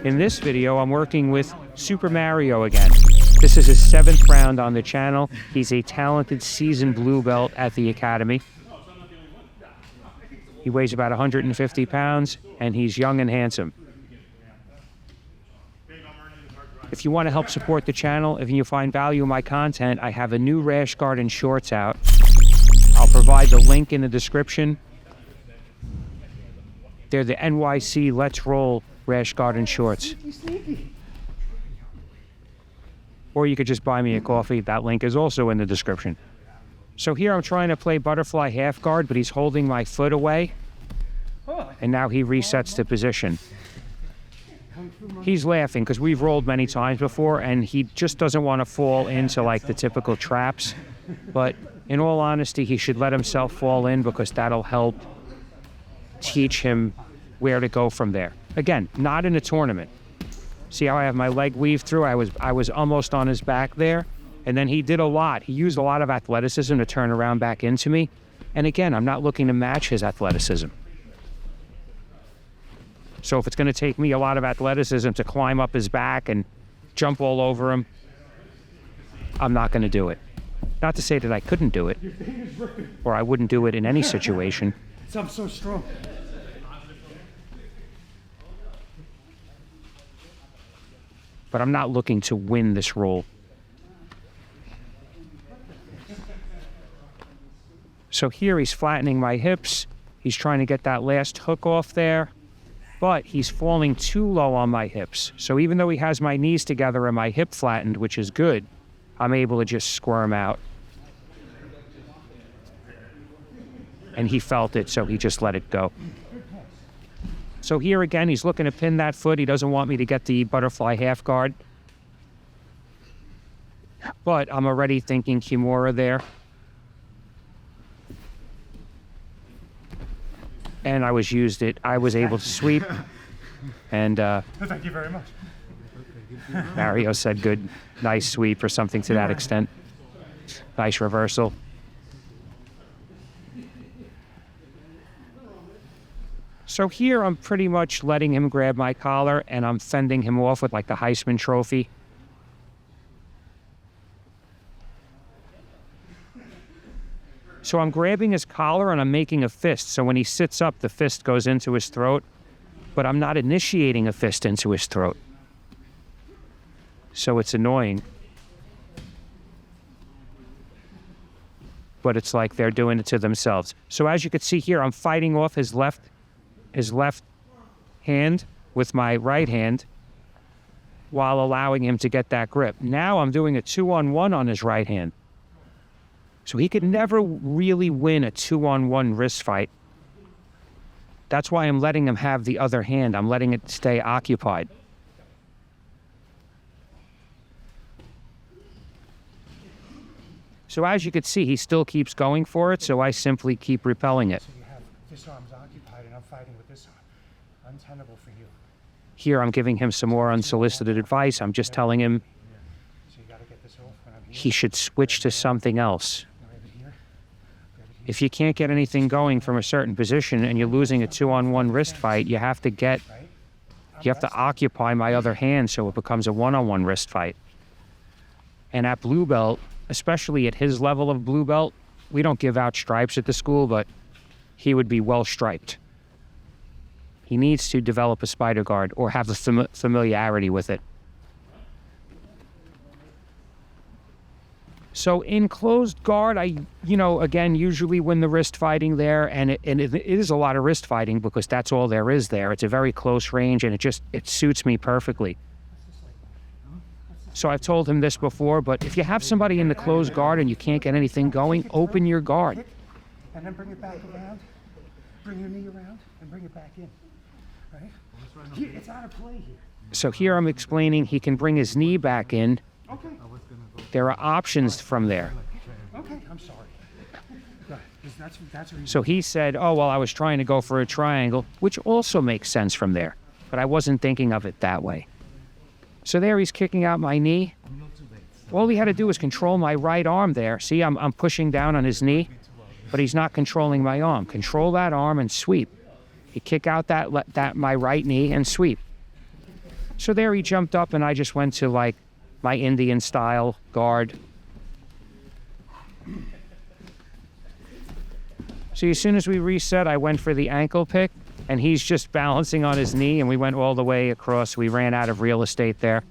In this video, I'm working with Super Mario again. This is his 7th round on the channel. He's a talented seasoned blue belt at the academy. He weighs about 150 pounds, and he's young and handsome. If you want to help support the channel, if you find value in my content, I have a new Rash Guard and shorts out. I'll provide the link in the description. They're the NYC Let's Roll Rash Guard and shorts. Or you could just buy me a coffee. That link is also in the description. So here I'm trying to play butterfly half guard, but he's holding my foot away. And now he resets the position. He's laughing because we've rolled many times before, and he just doesn't want to fall into like the typical traps. But in all honesty, he should let himself fall in because that'll help teach him where to go from there. Again, not in a tournament. See how I have my leg weaved through? I was almost on his back there, and then he did a lot. He used a lot of athleticism to turn around back into me. And again, I'm not looking to match his athleticism. So if it's going to take me a lot of athleticism to climb up his back and jump all over him, I'm not going to do it. Not to say that I couldn't do it, or I wouldn't do it in any situation. I'm so strong. But I'm not looking to win this roll. So here he's flattening my hips. He's trying to get that last hook off there, but he's falling too low on my hips. So even though he has my knees together and my hip flattened, which is good, I'm able to just squirm out. And he felt it, so he just let it go. So here again, he's looking to pin that foot. He doesn't want me to get the butterfly half guard. But I'm already thinking Kimura there. And I was able to sweep. And thank you very much. Mario said good, nice sweep or something to that extent. Nice reversal. So here I'm pretty much letting him grab my collar and I'm fending him off with like the Heisman Trophy. So I'm grabbing his collar and I'm making a fist. So when he sits up, the fist goes into his throat, but I'm not initiating a fist into his throat. So it's annoying. But it's like they're doing it to themselves. So as you can see here, I'm fighting off his left hand with my right hand while allowing him to get that grip. Now I'm doing a 2-on-1 on his right hand. So he could never really win a 2-on-1 wrist fight. That's why I'm letting him have the other hand. I'm letting it stay occupied. So as you can see, he still keeps going for it, so I simply keep repelling it. So you have this arm's occupied and I'm fighting with this arm. Untenable for you. Here I'm giving him some more unsolicited advice. I'm just telling him So you gotta get this off when I'm here. he should switch to something else. If you can't get anything going from a certain position and you're losing a 2-on-1 wrist fight, you have to occupy my other hand so it becomes a 1-on-1 wrist fight. And at blue belt, especially at his level of blue belt, we don't give out stripes at the school, but he would be well striped. He needs to develop a spider guard or have the familiarity with it. So in closed guard, I again, usually win the wrist fighting there, and it is a lot of wrist fighting because that's all there is there. It's a very close range, and it suits me perfectly. So I've told him this before, but if you have somebody in the closed guard and you can't get anything going, open your guard. And then bring it back around. Bring your knee around and bring it back in. Right? It's out of play here. So here I'm explaining he can bring his knee back in. Okay. There are options from there. Okay, I'm sorry. That's So he said, oh, well, I was trying to go for a triangle, which also makes sense from there. But I wasn't thinking of it that way. So there he's kicking out my knee. All he had to do was control my right arm there. See, I'm pushing down on his knee, but he's not controlling my arm. Control that arm and sweep. You kick out my right knee and sweep. So there he jumped up and I just went to like my Indian style guard. So as soon as we reset, I went for the ankle pick and he's just balancing on his knee and we went all the way across. We ran out of real estate there.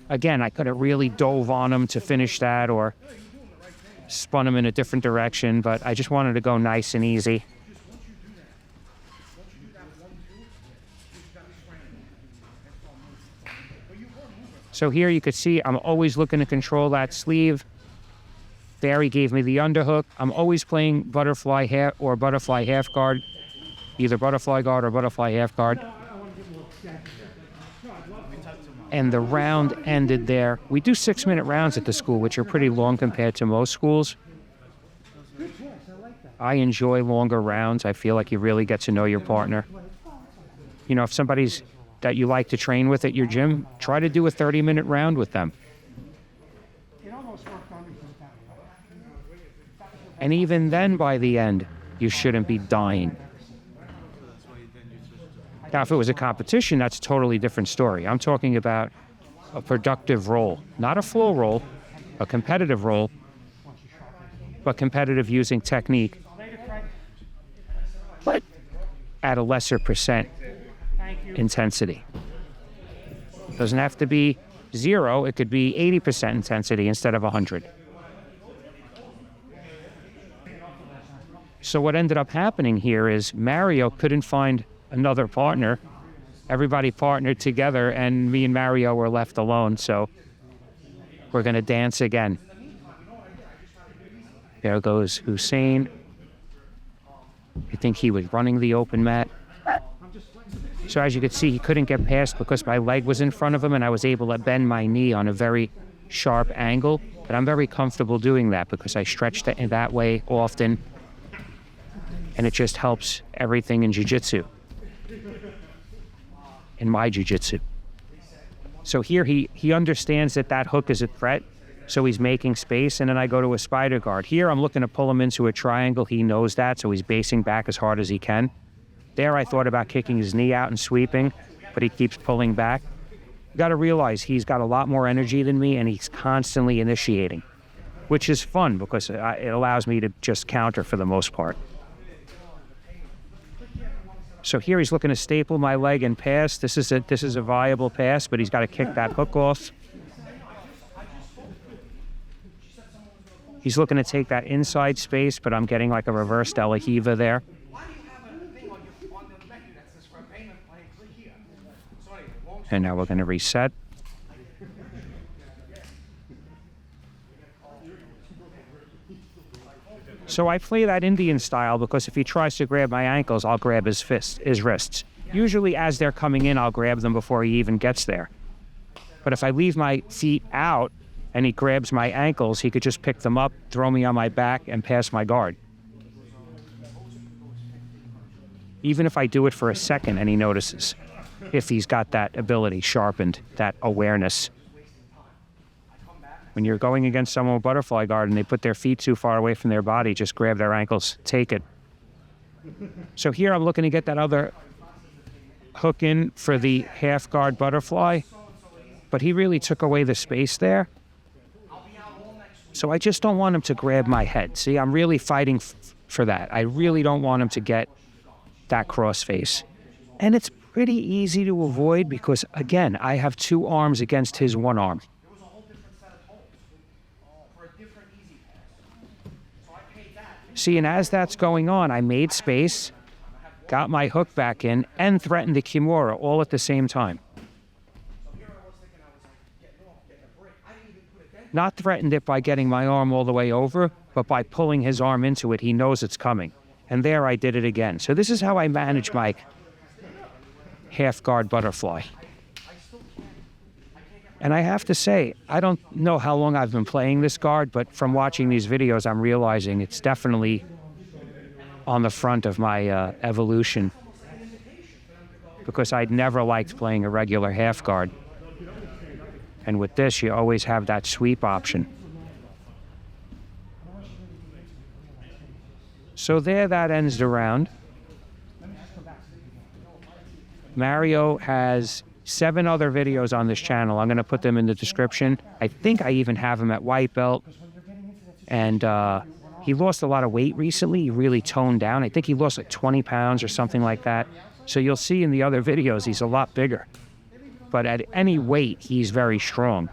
Again, I could have really dove on him to finish that or spun him in a different direction, but I just wanted to go nice and easy. So here you could see I'm always looking to control that sleeve. There he gave me the underhook. I'm always playing butterfly half or butterfly half guard, either butterfly guard or butterfly half guard. And the round ended there. We do 6-minute rounds at the school, which are pretty long compared to most schools. I enjoy longer rounds. I feel like you really get to know your partner. You know, if somebody's that you like to train with at your gym, try to do a 30-minute round with them. And even then, by the end, you shouldn't be dying. Now, if it was a competition, that's a totally different story. I'm talking about a productive roll, not a flow roll, a competitive roll, but competitive using technique, but at a lesser percent intensity. Doesn't have to be 0, it could be 80% intensity instead of 100. So what ended up happening here is Mario couldn't find another partner. Everybody partnered together and me and Mario were left alone, so we're gonna dance again. There goes Hussein. I think he was running the open mat. So as you could see, he couldn't get past because my leg was in front of him and I was able to bend my knee on a very sharp angle. But I'm very comfortable doing that because I stretch in that way often. And it just helps everything in jiu-jitsu. In my jiu-jitsu. So here he understands that that hook is a threat. So he's making space and then I go to a spider guard. Here I'm looking to pull him into a triangle. He knows that, so he's basing back as hard as he can. There I thought about kicking his knee out and sweeping, but he keeps pulling back. You got to realize he's got a lot more energy than me and he's constantly initiating, which is fun because it allows me to just counter for the most part. So here he's looking to staple my leg and pass. This is a viable pass, but he's got to kick that hook off. He's looking to take that inside space, but I'm getting like a reverse De La Hiva there. And now we're going to reset. So I play that Indian style because if he tries to grab my ankles, I'll grab his wrists. Usually as they're coming in, I'll grab them before he even gets there. But if I leave my feet out and he grabs my ankles, he could just pick them up, throw me on my back, and pass my guard. Even if I do it for a second and he notices, if he's got that ability sharpened, that awareness. When you're going against someone with butterfly guard and they put their feet too far away from their body, just grab their ankles, take it. So here I'm looking to get that other hook in for the half guard butterfly, but he really took away the space there. So I just don't want him to grab my head. See, I'm really fighting for that. I really don't want him to get that crossface. And it's pretty easy to avoid because, again, I have 2 arms against his 1 arm. See, and as that's going on, I made space, got my hook back in, and threatened the Kimura all at the same time. Not threatened it by getting my arm all the way over, but by pulling his arm into it. He knows it's coming. And there I did it again. So this is how I manage my half guard butterfly. And I have to say, I don't know how long I've been playing this guard, but from watching these videos, I'm realizing it's definitely on the front of my evolution because I'd never liked playing a regular half guard. And with this, you always have that sweep option. So there, that ends the round. Mario has 7 other videos on this channel. I'm going to put them in the description. I think I even have him at white belt. And he lost a lot of weight recently. He really toned down. I think he lost like 20 pounds or something like that. So you'll see in the other videos, he's a lot bigger. But at any weight, he's very strong.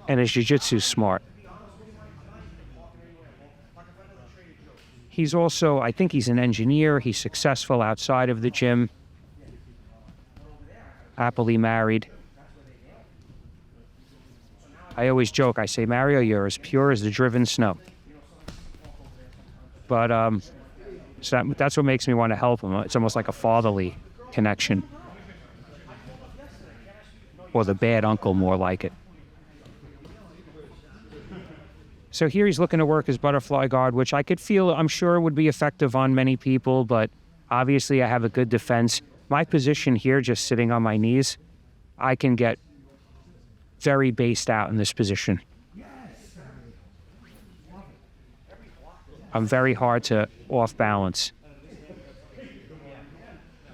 And his jiu-jitsu's smart. He's also, I think he's an engineer. He's successful outside of the gym. Happily married. I always joke, I say, Mario, you're as pure as the driven snow. But so that's what makes me want to help him. It's almost like a fatherly connection. Or the bad uncle, more like it. So here he's looking to work his butterfly guard, which I could feel, I'm sure would be effective on many people, but obviously I have a good defense. My position here, just sitting on my knees, I can get very based out in this position. I'm very hard to off balance.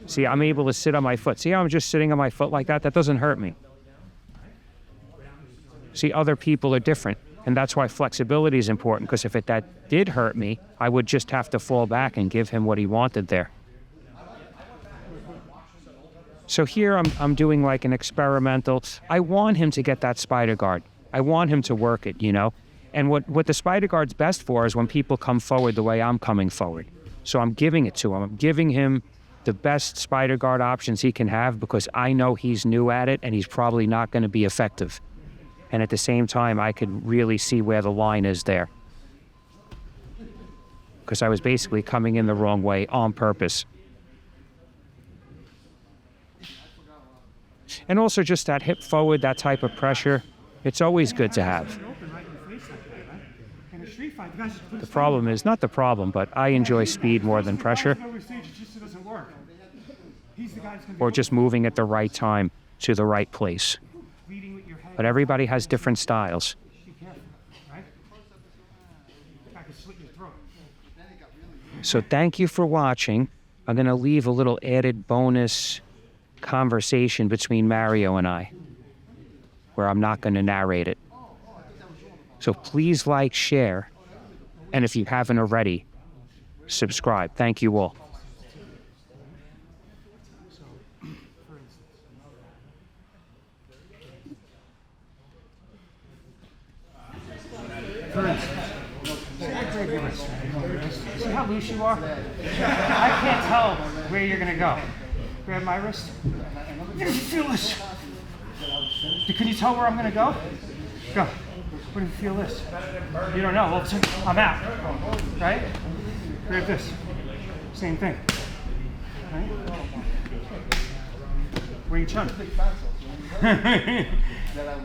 See, I'm able to sit on my foot. See how I'm just sitting on my foot like that? That doesn't hurt me. See, other people are different. And that's why flexibility is important, because if that did hurt me, I would just have to fall back and give him what he wanted there. So here I'm doing like an experimental. I want him to get that spider guard. I want him to work it, you know? And what the spider guard's best for is when people come forward the way I'm coming forward. So I'm giving it to him. I'm giving him the best spider guard options he can have because I know he's new at it and he's probably not going to be effective. And at the same time, I could really see where the line is there. Because I was basically coming in the wrong way on purpose. And also just that hip forward, that type of pressure, it's always good to have. The problem is, not the problem, but I enjoy speed more than pressure. Or just moving at the right time to the right place. But everybody has different styles. So thank you for watching. I'm going to leave a little added bonus conversation between Mario and I, where I'm not going to narrate it. So please like, share, and if you haven't already, subscribe. Thank you all. For instance, say I grab your wrist, right? See how loose you are? I can't tell where you're going to go. Grab my wrist. You feel this. Can you tell where I'm going to go? Go. What do you feel this? You don't know. Well, I'm out. Right? Grab this. Same thing. Right? Where you chun?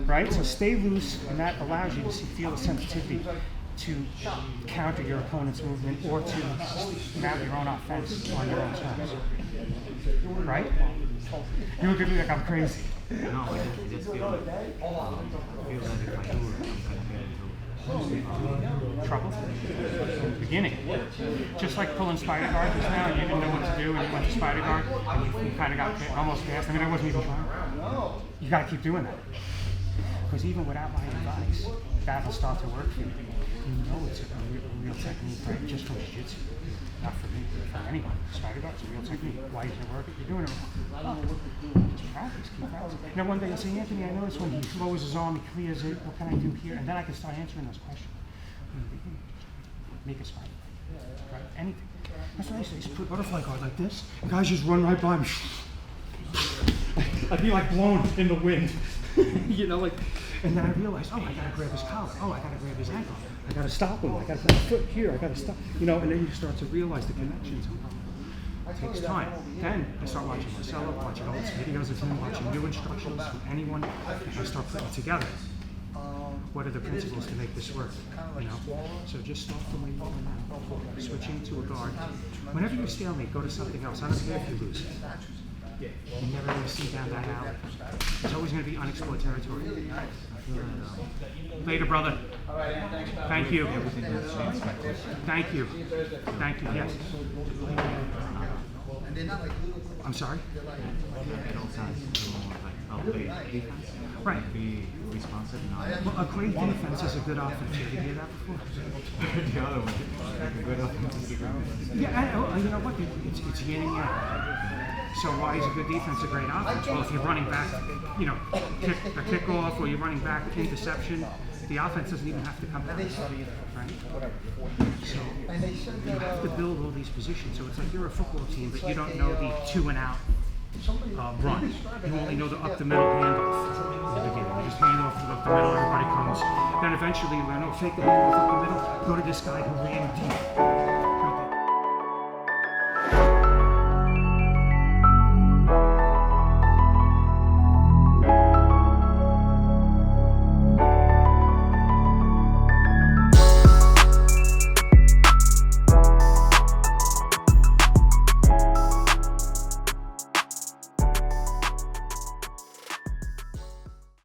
Right? So stay loose, and that allows you to feel the sensitivity to counter your opponent's movement or to mount your own offense on your own terms. Right? You look at me like I'm crazy. No, I just feel that if I do it, I'm going to Trouble? Beginning. Just like pulling spider guard just now, you didn't know what to do, and you went to spider guard, and you kind of got almost past. I mean, I wasn't even trying. You got to keep doing that. Because even without my advice, that'll start to work for you. You know it's a real technique, right? Just from jiu-jitsu. Not for me, for anyone. Spider guard's a real technique. Why isn't it working? You're doing it wrong. Just practice, keep practicing. You know, one day you'll say, Anthony, I noticed when he lowers his arm, he clears it. What can I do here? And then I can start answering those questions. Make a spider guard. Right? Anything. That's what I say. Just put a butterfly guard like this. And guys just run right by me. I'd be like blown in the wind. You know, like, and then I realized, oh, I gotta grab his collar. Oh, I gotta grab his ankle. I gotta stop him. I gotta put my foot here. I gotta stop. You know, and then you start to realize the connections. It takes time. Then I start watching Marcelo, watching all these videos of him, watching new instructions from anyone, and I start putting together. What are the principles to make this work? You know, so just start from where you are now. Switching to a guard. Whenever you stalemate, go to something else. I don't care if you lose. You never really see down that alley. It's always going to be unexplored territory. Later, brother. Thank you. Thank you. Thank you. Yes. I'm sorry? It all sounds more like I'll play defense. Right. Be responsive, not Well, a great defense is a good offense. Did you hear that before? the other one. Like a good offense is a good defense. Yeah, you know what? It's yin and yang. So why is a good defense a great offense? Well, if you're running back, you know, a kickoff, or you're running back interception, the offense doesn't even have to come back, right? So you have to build all these positions. So it's like you're a football team, but you don't know the 2 and out run. You only know the up the middle handoff. At the beginning. You just hand off to the middle, everybody comes. Then eventually you learn, oh, fake the handoff up the middle, go to this guy who ran deep.